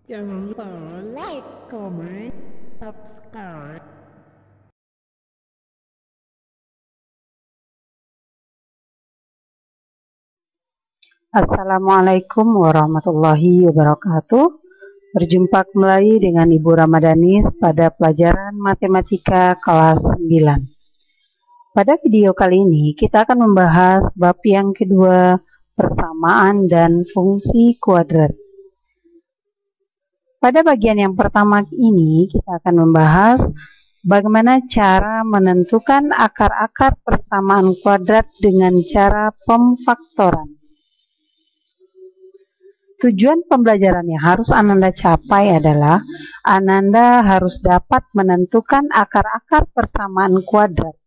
Jangan lupa like, comment, subscribe. Assalamualaikum warahmatullahi wabarakatuh. Berjumpa kembali dengan Ibu Ramadanis pada pelajaran matematika kelas 9. Pada video kali ini kita akan membahas bab yang kedua, persamaan dan fungsi kuadrat. Pada bagian yang pertama ini kita akan membahas bagaimana cara menentukan akar-akar persamaan kuadrat dengan cara pemfaktoran. Tujuan pembelajaran yang harus Ananda capai adalah Ananda harus dapat menentukan akar-akar persamaan kuadrat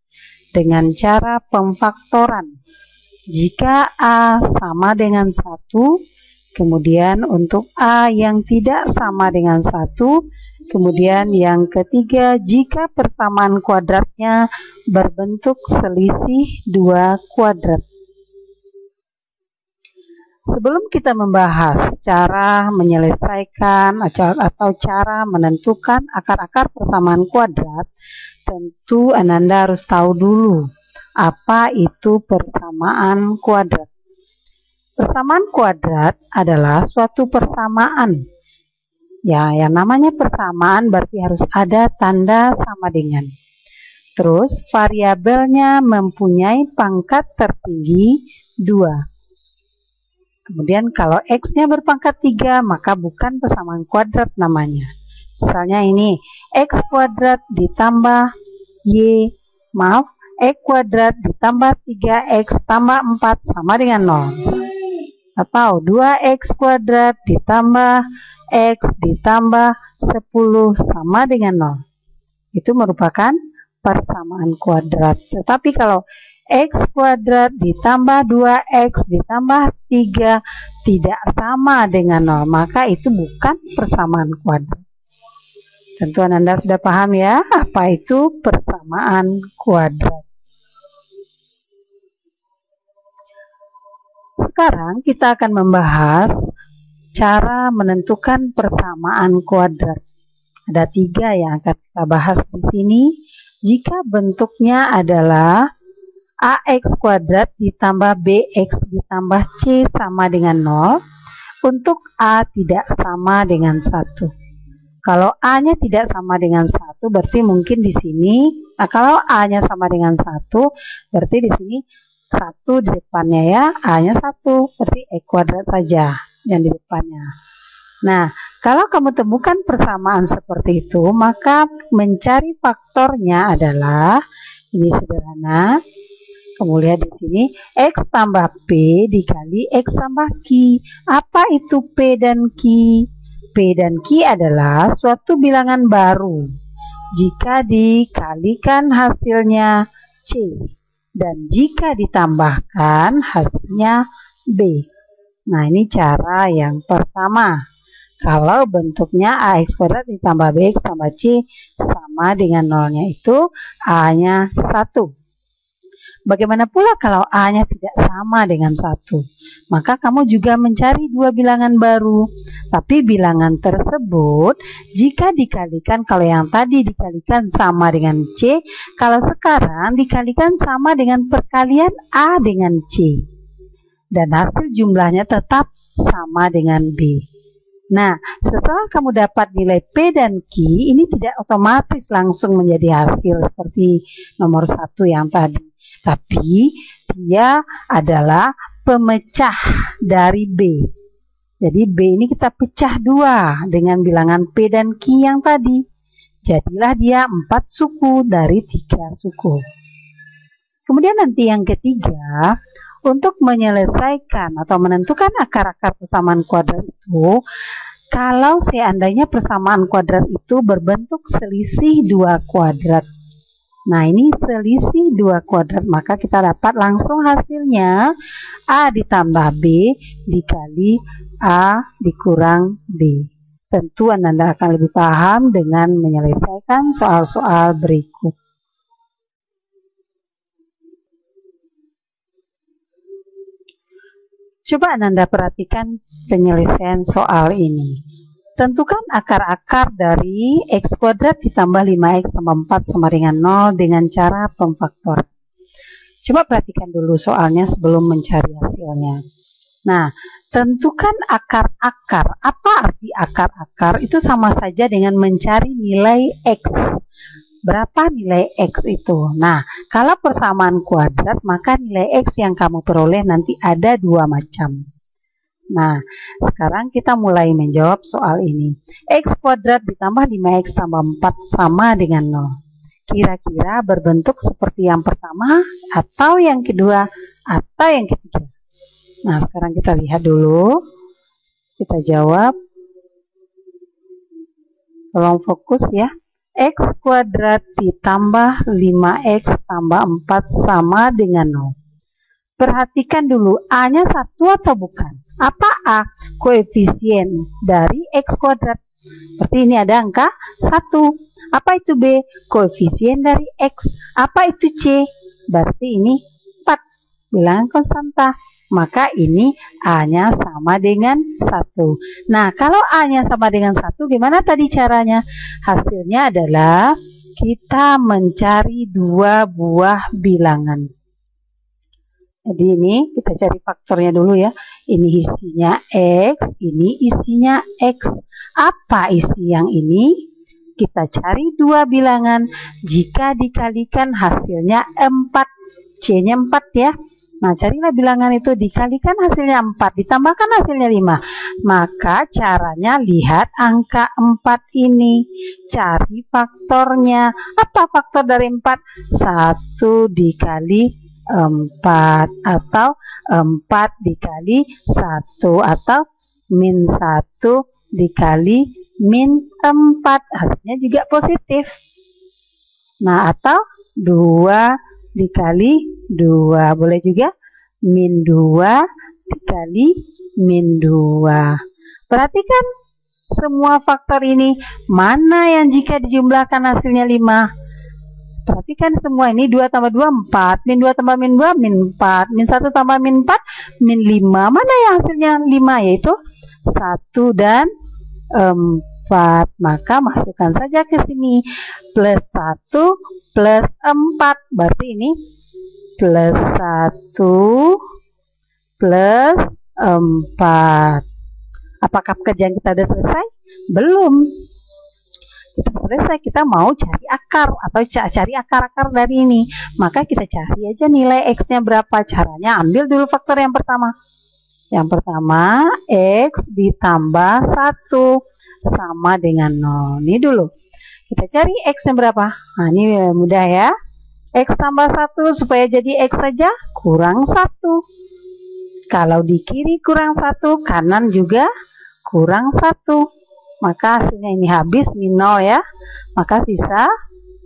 dengan cara pemfaktoran. Jika A sama dengan 1, kemudian untuk A yang tidak sama dengan 1, kemudian yang ketiga jika persamaan kuadratnya berbentuk selisih 2 kuadrat. Sebelum kita membahas cara menyelesaikan atau cara menentukan akar-akar persamaan kuadrat, tentu Ananda harus tahu dulu apa itu persamaan kuadrat. Persamaan kuadrat adalah suatu persamaan. Ya, yang namanya persamaan berarti harus ada tanda sama dengan. Terus variabelnya mempunyai pangkat tertinggi 2. Kemudian kalau X-nya berpangkat 3, maka bukan persamaan kuadrat namanya. Misalnya ini, X kuadrat ditambah X kuadrat ditambah 3X tambah 4 sama dengan 0. Atau 2X kuadrat ditambah X ditambah 10 sama dengan 0. Itu merupakan persamaan kuadrat. Tetapi kalau X kuadrat ditambah 2X ditambah 3 tidak sama dengan 0, maka itu bukan persamaan kuadrat. Tentu Anda sudah paham ya, apa itu persamaan kuadrat. Sekarang kita akan membahas cara menentukan persamaan kuadrat. Ada 3 yang akan kita bahas di sini. Jika bentuknya adalah AX kuadrat ditambah BX ditambah C sama dengan 0, untuk A tidak sama dengan 1. Kalau A-nya tidak sama dengan 1, berarti mungkin di sini, kalau A-nya sama dengan 1, berarti di sini 1 di depannya ya, A-nya 1, berarti E kuadrat saja yang di depannya. Nah, kalau kamu temukan persamaan seperti itu, maka mencari faktornya adalah, ini sederhana, kamu lihat di sini, X tambah P dikali X tambah Q. Apa itu P dan Q? P dan Q adalah suatu bilangan baru jika dikalikan hasilnya C dan jika ditambahkan hasilnya B. Nah, ini cara yang pertama. Kalau bentuknya AX kuadrat ditambah BX tambah C sama dengan 0-nya itu A-nya 1. Bagaimana pula kalau A-nya tidak sama dengan 1? Maka kamu juga mencari 2 bilangan baru. Tapi bilangan tersebut jika dikalikan, kalau yang tadi dikalikan sama dengan C, kalau sekarang dikalikan sama dengan perkalian A dengan C. Dan hasil jumlahnya tetap sama dengan B. Nah, setelah kamu dapat nilai P dan Q, ini tidak otomatis langsung menjadi hasil seperti nomor 1 yang tadi. Tapi dia adalah pemecah dari B. Jadi B ini kita pecah 2 dengan bilangan P dan Q yang tadi. Jadilah dia 4 suku dari 3 suku. Kemudian nanti yang ketiga, untuk menyelesaikan atau menentukan akar-akar persamaan kuadrat itu, kalau seandainya persamaan kuadrat itu berbentuk selisih 2 kuadrat. Nah, ini selisih 2 kuadrat, maka kita dapat langsung hasilnya A ditambah B dikali A dikurang B. Tentu Anda akan lebih paham dengan menyelesaikan soal-soal berikut. Coba Anda perhatikan penyelesaian soal ini. Tentukan akar-akar dari X kuadrat ditambah 5X tambah 4 sama dengan 0 dengan cara pemfaktoran. Coba perhatikan dulu soalnya sebelum mencari hasilnya. Nah, tentukan akar-akar. Apa arti akar-akar? Itu sama saja dengan mencari nilai X. Berapa nilai X itu? Nah, kalau persamaan kuadrat, maka nilai X yang kamu peroleh nanti ada dua macam. Nah, sekarang kita mulai menjawab soal ini. X kuadrat ditambah 5X tambah 4 sama dengan 0. Kira-kira berbentuk seperti yang pertama, atau yang kedua, atau yang ketiga? Nah, sekarang kita lihat dulu. Kita jawab. Tolong fokus ya. X kuadrat ditambah 5X tambah 4 sama dengan 0. Perhatikan dulu, A-nya 1 atau bukan? Apa A? Koefisien dari X kuadrat. Berarti ini ada angka 1. Apa itu B? Koefisien dari X. Apa itu C? Berarti ini 4. Bilangan konstanta. Maka ini A-nya sama dengan 1. Nah, kalau A-nya sama dengan 1, gimana tadi caranya? Hasilnya adalah kita mencari dua buah bilangan. Jadi ini kita cari faktornya dulu ya. Ini isinya X, ini isinya X. Apa isi yang ini? Kita cari dua bilangan. Jika dikalikan hasilnya 4. C-nya 4 ya. Nah, carilah bilangan itu, dikalikan hasilnya 4, ditambahkan hasilnya 5. Maka caranya lihat angka 4 ini. Cari faktornya. Apa faktor dari 4? 1 dikali 4 atau 4 dikali 1 atau min 1 dikali min 4, hasilnya juga positif. Nah, atau 2 dikali 2, boleh juga min 2 dikali min 2. Perhatikan semua faktor ini, mana yang jika dijumlahkan hasilnya 5? Perhatikan semua ini, 2 tambah 2, 4. Min 2 tambah min 2, min 4. Min 1 tambah min 4, min 5. Mana yang hasilnya 5? Yaitu 1 dan 4. Maka masukkan saja ke sini. Plus 1 plus 4. Berarti ini plus 1 plus 4. Apakah pekerjaan kita sudah selesai? Belum. Kita selesai, kita mau cari akar atau cari akar-akar dari ini. Maka kita cari aja nilai X-nya berapa. Caranya ambil dulu faktor yang pertama. Yang pertama, X ditambah 1 sama dengan 0. Ini dulu. Kita cari X-nya berapa. Nah, ini mudah ya. X tambah 1 supaya jadi X saja, kurang 1. Kalau di kiri kurang 1, kanan juga kurang 1. Maka hasilnya ini habis, min 0 ya. Maka sisa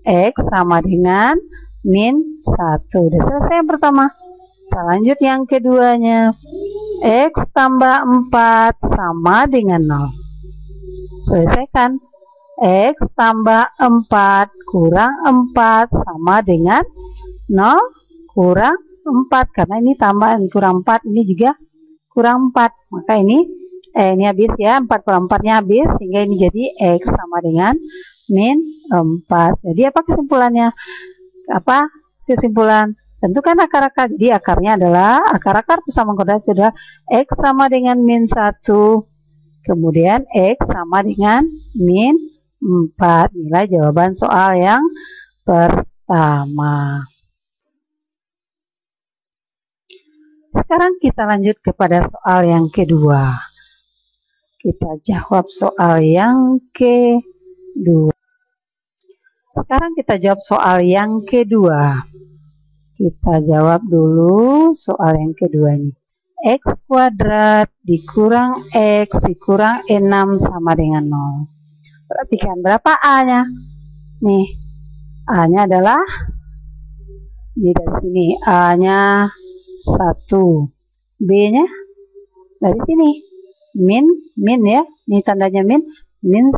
X sama dengan min 1. Udah selesai yang pertama. Kita lanjut yang keduanya. X tambah 4 sama dengan 0. Selesaikan. X tambah 4 kurang 4 sama dengan 0 kurang 4. Karena ini tambahan kurang 4, ini juga kurang 4. Maka ini habis ya, 4 kurang 4-nya habis, sehingga ini jadi X sama dengan min 4. Jadi apa kesimpulannya? Apa kesimpulan? Tentukan akar-akar. Jadi akarnya adalah, akar-akar persamaan kuadrat itu adalah X sama dengan min 1, kemudian X sama dengan min 4. Inilah jawaban soal yang pertama. Sekarang kita lanjut kepada soal yang kedua. Kita jawab soal yang kedua. Sekarang kita jawab soal yang kedua. Kita jawab dulu soal yang kedua nih. X kuadrat dikurang X dikurang 6 sama dengan 0. Perhatikan berapa A-nya. Nih, A-nya adalah, ini dari sini, A-nya 1. B-nya dari sini. Min ya, ini tandanya min 1.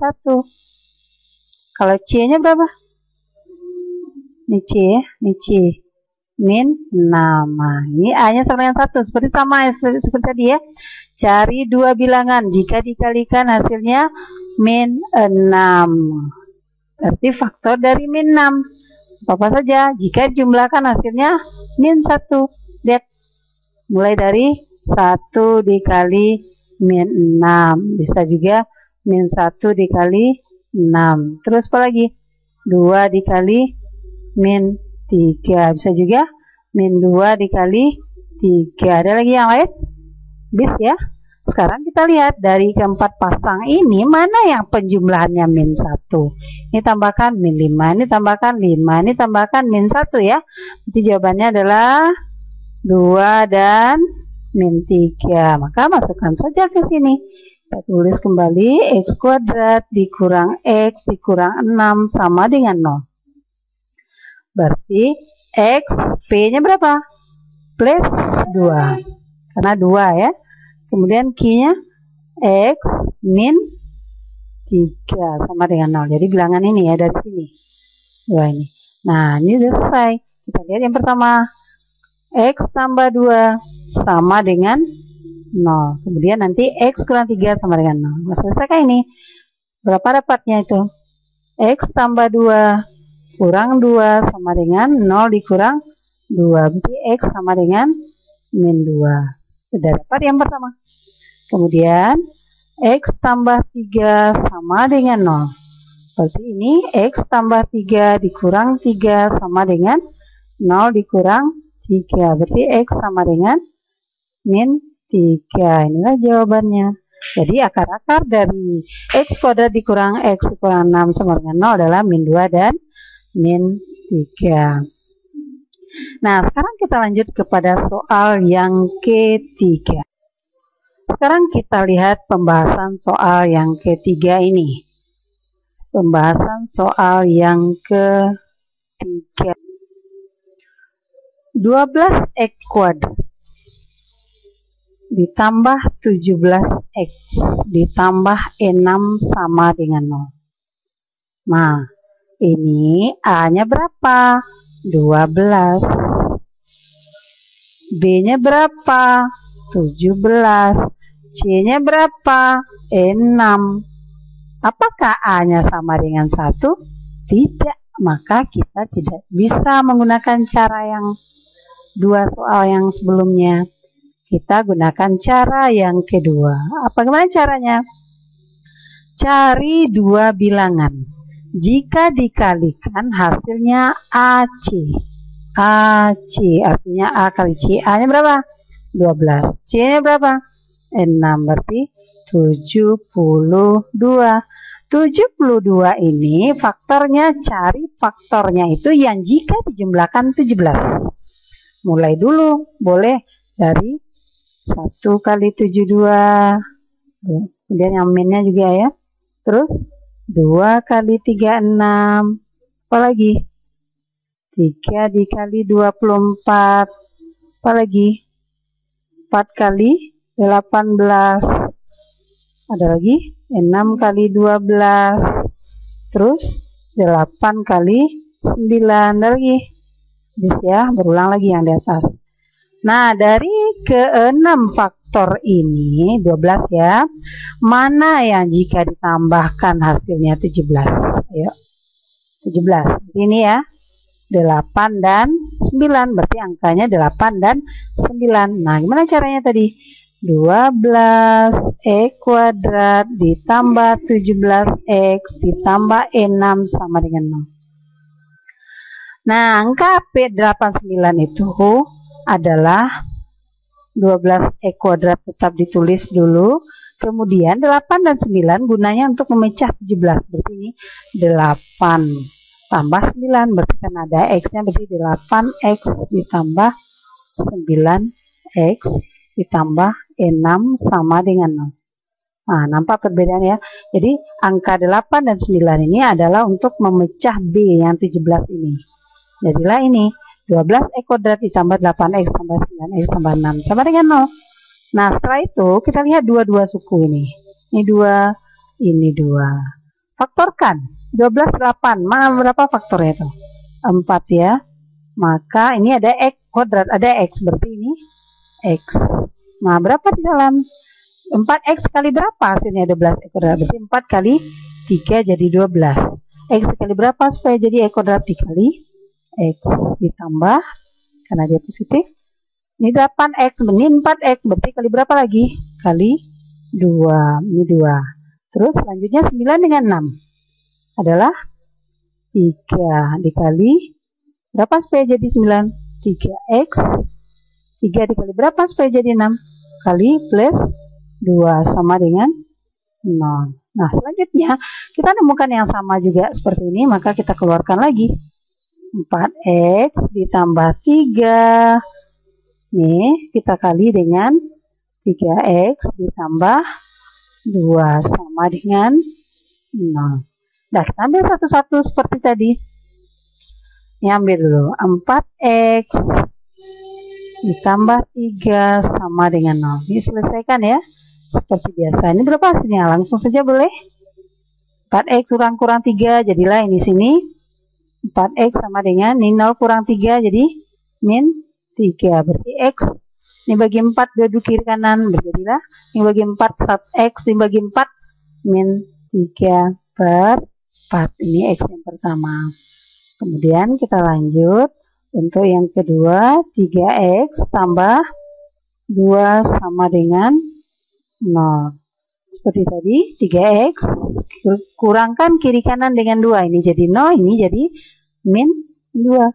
Kalau C-nya berapa? Ini C ya, ini C. Min 6. Nah, ini A-nya sama dengan 1. Seperti sama ya, seperti tadi ya. Cari dua bilangan. Jika dikalikan hasilnya min 6. Berarti faktor dari min 6. Apa saja? Jika jumlahkan hasilnya min 1. Lihat. Mulai dari 1 dikali min 6. Bisa juga min 1 dikali 6. Terus apa lagi? 2 dikali min 3. Bisa juga min 2 dikali 3. Ada lagi yang lain? Bis ya. Sekarang kita lihat dari keempat pasang ini mana yang penjumlahannya min 1. Ini tambahkan min 5, ini tambahkan 5, ini tambahkan min 1 ya. Jadi jawabannya adalah 2 dan min 3. Maka masukkan saja ke sini. Kita tulis kembali x kuadrat dikurang x dikurang 6 sama dengan 0. Berarti x p-nya berapa? Plus 2. Karena 2 ya. Kemudian Q-nya X min 3 sama dengan 0. Jadi bilangan ini ya dari sini. 2 ini. Nah, ini sudah selesai. Kita lihat yang pertama. X tambah 2 sama dengan 0. Kemudian nanti X kurang 3 sama dengan 0. Nah, selesai ini. Berapa dapatnya itu? X tambah 2 kurang 2 sama dengan 0 dikurang 2. Berarti X sama dengan min 2. Sudah dapat yang pertama. Kemudian X tambah 3 sama dengan 0. Berarti ini X tambah 3 dikurang 3 sama dengan 0 dikurang 3. Berarti X sama dengan min 3. Inilah jawabannya. Jadi akar-akar dari X kuadrat dikurang X dikurang 6 sama dengan 0 adalah min 2 dan min 3. Nah, sekarang kita lanjut kepada soal yang ketiga. Sekarang kita lihat pembahasan soal yang ketiga ini. Pembahasan soal yang ketiga. 12x kuadrat ditambah 17x ditambah 6 sama dengan 0. Nah, ini A-nya berapa? 12. B-nya berapa? 17. C-nya berapa? 6. Apakah A-nya sama dengan 1? Tidak. Maka kita tidak bisa menggunakan cara yang dua soal yang sebelumnya. Kita gunakan cara yang kedua. Bagaimana caranya? Cari dua bilangan. Jika dikalikan hasilnya AC. AC artinya A kali C. A-nya berapa? 12. C-nya berapa? 6. Berarti 72. 72 ini faktornya, cari faktornya itu yang jika dijumlahkan 17. Mulai dulu. Boleh dari 1 kali 72. Kemudian yang minnya juga ya. Terus 2 kali 36. Apalagi? 3 dikali 24. Apalagi? 4 kali 18. Ada lagi? 6 kali 12. Terus 8 kali 9. Ada lagi? Bisa ya, berulang lagi yang di atas. Nah, dari ke-6 faktor ini, 12 ya, mana yang jika ditambahkan hasilnya 17? Ayo, 17. Ini ya, 8 dan 9. Berarti angkanya 8 dan 9. Nah, gimana caranya tadi? 12x kuadrat ditambah 17x ditambah 6 sama dengan 0. Nah, angka P89 itu adalah 12x kuadrat, tetap ditulis dulu. Kemudian 8 dan 9 gunanya untuk memecah 17. Berarti ini 8 tambah 9. Berarti kan ada X-nya, berarti 8x ditambah 9x ditambah 6 sama dengan 0. Nah, nampak perbedaan ya. Jadi angka 8 dan 9 ini adalah untuk memecah B yang 17 ini. Jadilah ini 12x kuadrat ditambah 8x tambah 9x tambah 6 sama dengan 0. Nah, setelah itu kita lihat dua-dua suku ini. Ini 2, ini 2. Faktorkan. 12, 8. Mana berapa faktornya itu? 4 ya. Maka ini ada x kuadrat, ada x. Berarti ini x. Nah, berapa di dalam? 4x kali berapa hasilnya 12 e kuadrat? Berarti 4 kali 3 jadi 12. X kali berapa supaya jadi e kuadrat? Dikali x ditambah, karena dia positif. Ini 8x, ini 4x, berarti kali berapa lagi? Kali 2, ini 2. Terus selanjutnya 9 dengan 6 adalah 3 dikali berapa supaya jadi 9? 3x. 3 dikali berapa supaya jadi 6? Kali plus 2 sama dengan 0. Nah, selanjutnya kita nemukan yang sama juga seperti ini, maka kita keluarkan lagi. 4x ditambah 3. Nih, kita kali dengan 3x ditambah 2 sama dengan 0. Nah, kita ambil satu-satu seperti tadi. Ini ambil dulu. 4x ditambah 3 sama dengan 0. Ini selesaikan ya. Seperti biasa. Ini berapa hasilnya? Langsung saja boleh. 4x kurang 3, jadilah ini sini 4x sama dengan ini 0 kurang 3, jadi min 3. Berarti x ini bagi 4 dua kiri kanan, berjadilah ini bagi 4 1x dibagi 4 min 3 per 4. Ini x yang pertama. Kemudian kita lanjut untuk yang kedua, 3x tambah 2 sama dengan 0. Seperti tadi, 3x kurangkan kiri kanan dengan 2. Ini jadi 0, ini jadi min 2.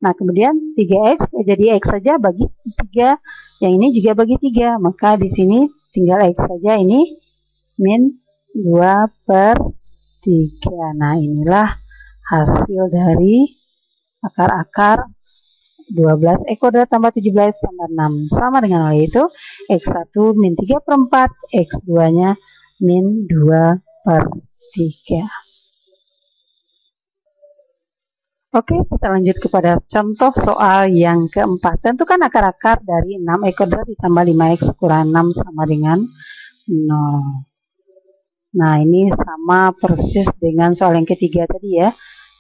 Nah, kemudian 3x jadi x saja bagi 3. Yang ini juga bagi 3. Maka di sini tinggal x saja, ini min 2 per 3. Nah, inilah hasil dari akar-akar 12 e kuadrat tambah 17 tambah 6 sama dengan yaitu x1 min 3 per 4, x2 nya min 2 per 3. Oke, kita lanjut kepada contoh soal yang keempat. Tentukan akar-akar dari 6 e kuadrat ditambah 5x kurang 6 sama dengan 0. Nah, ini sama persis dengan soal yang ketiga tadi ya.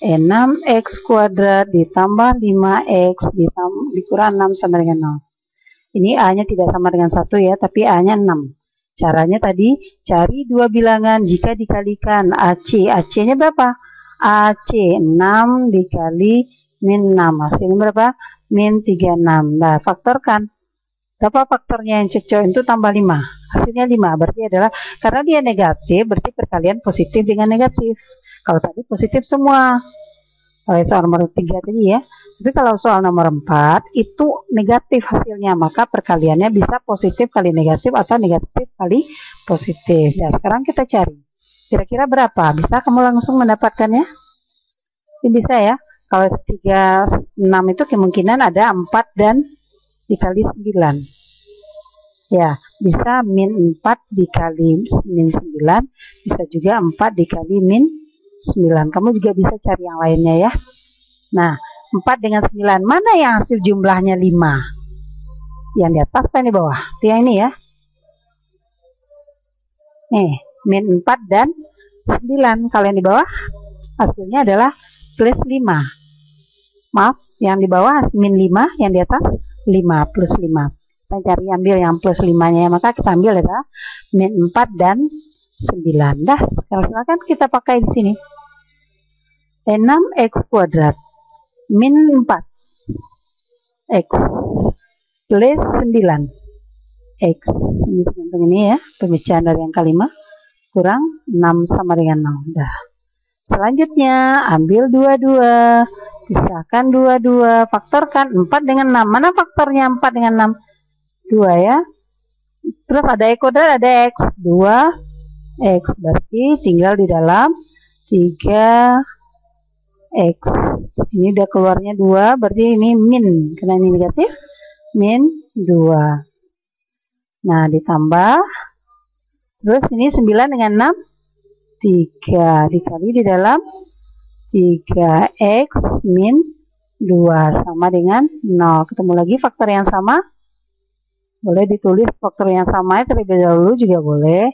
6x kuadrat ditambah 5x dikurang 6 sama dengan 0. Ini A-nya tidak sama dengan 1 ya, tapi A-nya 6. Caranya tadi, cari dua bilangan jika dikalikan AC. AC-nya berapa? AC 6 dikali min 6. Hasilnya berapa? Min 36. Nah, faktorkan. Berapa faktornya yang cocok? Itu tambah 5. Hasilnya 5. Berarti adalah, karena dia negatif, berarti perkalian positif dengan negatif. Kalau tadi positif semua. Kalau soal nomor 3 tadi ya. Tapi kalau soal nomor 4 itu negatif hasilnya. Maka perkaliannya bisa positif kali negatif atau negatif kali positif. Nah, sekarang kita cari. Kira-kira berapa? Bisa kamu langsung mendapatkannya? Ini bisa ya. Kalau 3, 6 itu kemungkinan ada 4 dan dikali 9. Ya, bisa min 4 dikali min 9. Bisa juga 4 dikali min 9. Kamu juga bisa cari yang lainnya ya. Nah, 4 dengan 9. Mana yang hasil jumlahnya 5? Yang di atas apa yang di bawah? Itu yang ini ya. Nih, min 4 dan 9. Kalau yang di bawah hasilnya adalah plus 5. Maaf, yang di bawah min 5, yang di atas 5 plus 5. Kita cari ambil yang plus 5-nya. Maka kita ambil adalah min 4 dan 9. Dah, silakan kita pakai di sini. 6x kuadrat min 4 x plus 9 x. Ini tergantung ini ya, pemecahan dari angka 5 kurang 6 sama dengan 0. Dah. Selanjutnya ambil 22, pisahkan 22, faktorkan 4 dengan 6. Mana faktornya 4 dengan 6? 2 ya. Terus ada e kuadrat, ada x, 2x. Berarti tinggal di dalam 3x. Ini udah keluarnya 2, berarti ini min, karena ini negatif, min 2. Nah, ditambah, terus ini 9 dengan 6, 3, dikali di dalam 3x min 2 sama dengan 0. Ketemu lagi faktor yang sama, boleh ditulis faktor yang sama terlebih dahulu juga boleh,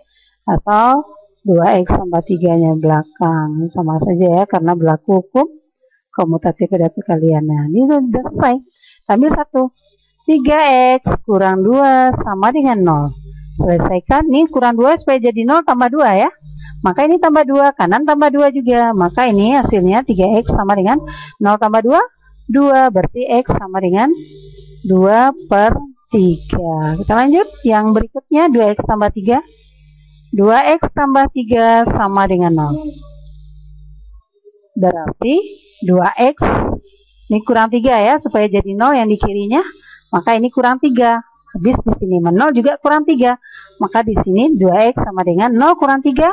atau 2x tambah 3-nya belakang. Sama saja ya, karena berlaku hukum komutatif pada perkaliannya. Ini sudah selesai. Ambil 1. 3x kurang 2 sama dengan 0. Selesaikan, nih kurang 2 supaya jadi 0 tambah 2 ya. Maka ini tambah 2, kanan tambah 2 juga. Maka ini hasilnya 3x sama dengan 0 tambah 2, 2. Berarti x sama dengan 2/3. Kita lanjut, yang berikutnya 2x tambah 3. 2x tambah 3 sama dengan 0. Berarti 2x, ini kurang 3 ya, supaya jadi 0 yang di kirinya. Maka ini kurang 3. Habis di sini 0 juga kurang 3. Maka di sini 2x sama dengan 0 kurang 3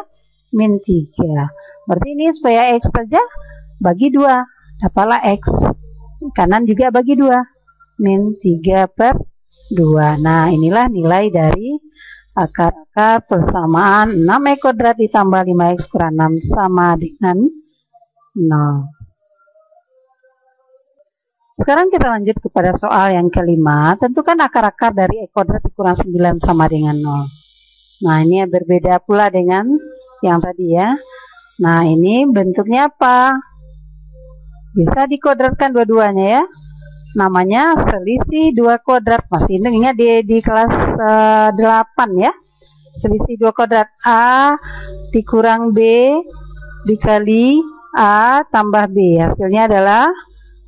min 3. Berarti ini supaya x saja bagi 2. Dapatlah x. Kanan juga bagi 2. Min 3/2. Nah, inilah nilai dari akar-akar persamaan 6x kuadrat ditambah 5x kurang 6 sama dengan 0. Sekarang kita lanjut kepada soal yang kelima. Tentukan akar-akar dari x kuadrat dikurang 9 sama dengan 0. Nah, ini berbeda pula dengan yang tadi ya. Nah, ini bentuknya apa? Bisa dikuadratkan dua-duanya ya. Namanya selisih 2 kuadrat. Masih ingat di kelas 8 ya. Selisih 2 kuadrat. A dikurang B dikali A tambah B. Hasilnya adalah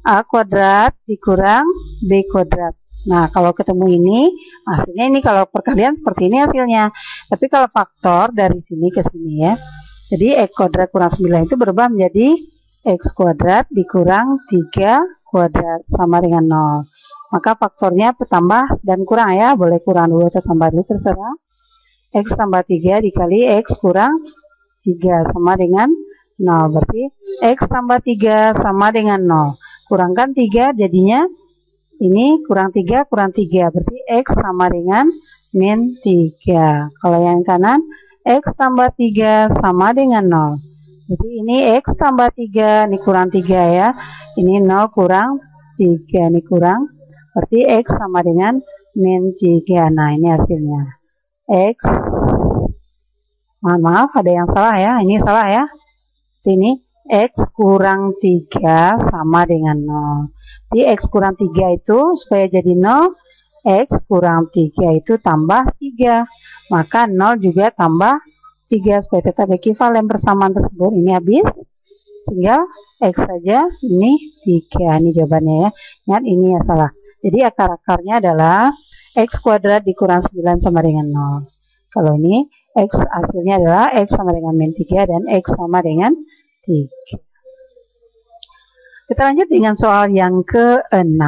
A kuadrat dikurang B kuadrat. Nah, kalau ketemu ini, hasilnya ini kalau perkalian seperti ini hasilnya. Tapi kalau faktor dari sini ke sini ya. Jadi x kuadrat kurang 9 itu berubah menjadi x kuadrat dikurang 3 kuadrat sama dengan 0. Maka faktornya tambah dan kurang ya. Boleh kurang 2 atau tambah 2 terserah. X tambah 3 dikali x kurang 3 sama dengan 0. Berarti x tambah 3 sama dengan 0. Kurangkan 3 jadinya ini kurang 3 kurang 3. Berarti x sama dengan min 3. Kalau yang kanan x tambah 3 sama dengan 0. Berarti ini x tambah 3, ini kurang 3 ya. Ini 0 kurang 3, ini kurang. Berarti x sama dengan min 3. Nah, ini hasilnya. X, maaf ada yang salah ya. Ini salah ya. Ini x kurang 3 sama dengan 0. Jadi x kurang 3 itu supaya jadi 0, x kurang 3 itu tambah 3. Maka 0 juga tambah 3 supaya tetap ekivalen persamaan tersebut. Ini habis. Tinggal x saja. Ini 3. Ini jawabannya ya. Ingat ini ya salah. Jadi akar-akarnya adalah x kuadrat dikurang 9 sama dengan 0. Kalau ini x hasilnya adalah x sama dengan min 3 dan x sama dengan 3. Kita lanjut dengan soal yang ke-6.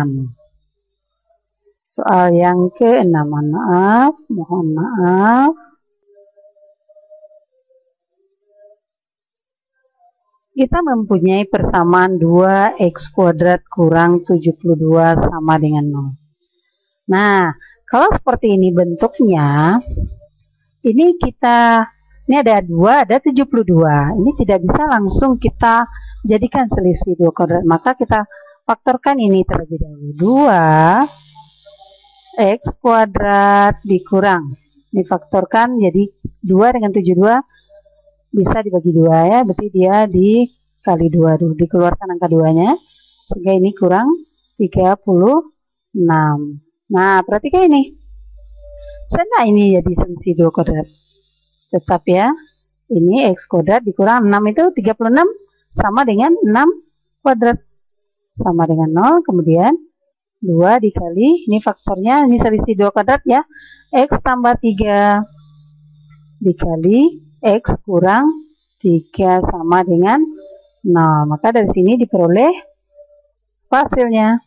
Soal yang ke-6, mohon maaf. Kita mempunyai persamaan 2x kuadrat kurang 72 sama dengan 0. Nah, kalau seperti ini bentuknya, ini ada 2, ada 72. Ini tidak bisa langsung kita jadikan selisih 2 kuadrat. Maka kita faktorkan ini terlebih dahulu. 2x kuadrat dikurang. Difaktorkan jadi 2 dengan 72 bisa dibagi 2 ya. Berarti dia dikali 2 dulu. Dikeluarkan angka 2-nya. Sehingga ini kurang 36. Nah, perhatikan ini. Sana ini jadi selisih 2 kuadrat. Tetap ya. Ini x kuadrat dikurang 6 itu 36 sama dengan 6 kuadrat. Sama dengan 0. Kemudian 2 dikali, ini faktornya, ini selisih 2 kuadrat ya. X tambah 3 dikali x kurang 3 sama dengan 0. Maka dari sini diperoleh hasilnya.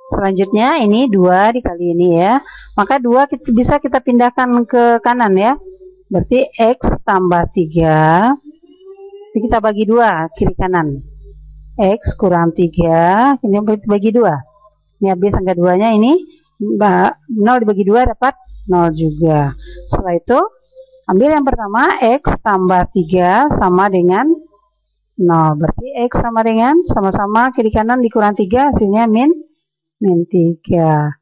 Selanjutnya ini 2 dikali ini ya. Maka 2 bisa kita pindahkan ke kanan ya. Berarti x tambah 3. Jadi kita bagi 2 kiri kanan. X kurang 3. Ini bagi 2. Ini habis angka 2-nya ini. 0 dibagi 2 dapat 0 juga. Setelah itu ambil yang pertama. X tambah 3 sama dengan 0. Berarti x sama dengan sama-sama kiri kanan dikurang 3. Hasilnya min 3.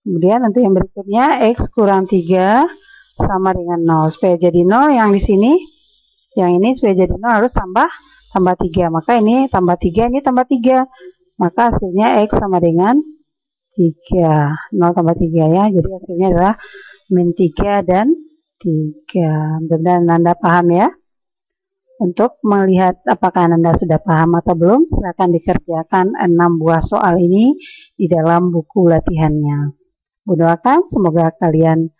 Kemudian nanti yang berikutnya x kurang 3 sama dengan 0. Supaya jadi 0 yang di sini, yang ini supaya jadi 0 harus tambah 3. Maka ini tambah 3, ini tambah 3. Maka hasilnya x sama dengan 3. 0 tambah 3 ya. Jadi hasilnya adalah min 3 dan 3. Mudah-mudahan Anda paham ya. Untuk melihat apakah Anda sudah paham atau belum, silakan dikerjakan 6 buah soal ini di dalam buku latihannya. Doakan semoga kalian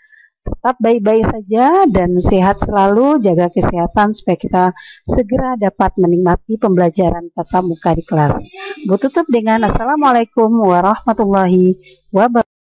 tetap baik-baik saja dan sehat selalu, jaga kesehatan supaya kita segera dapat menikmati pembelajaran tatap muka di kelas. Bu tutup dengan Assalamualaikum warahmatullahi wabarakatuh.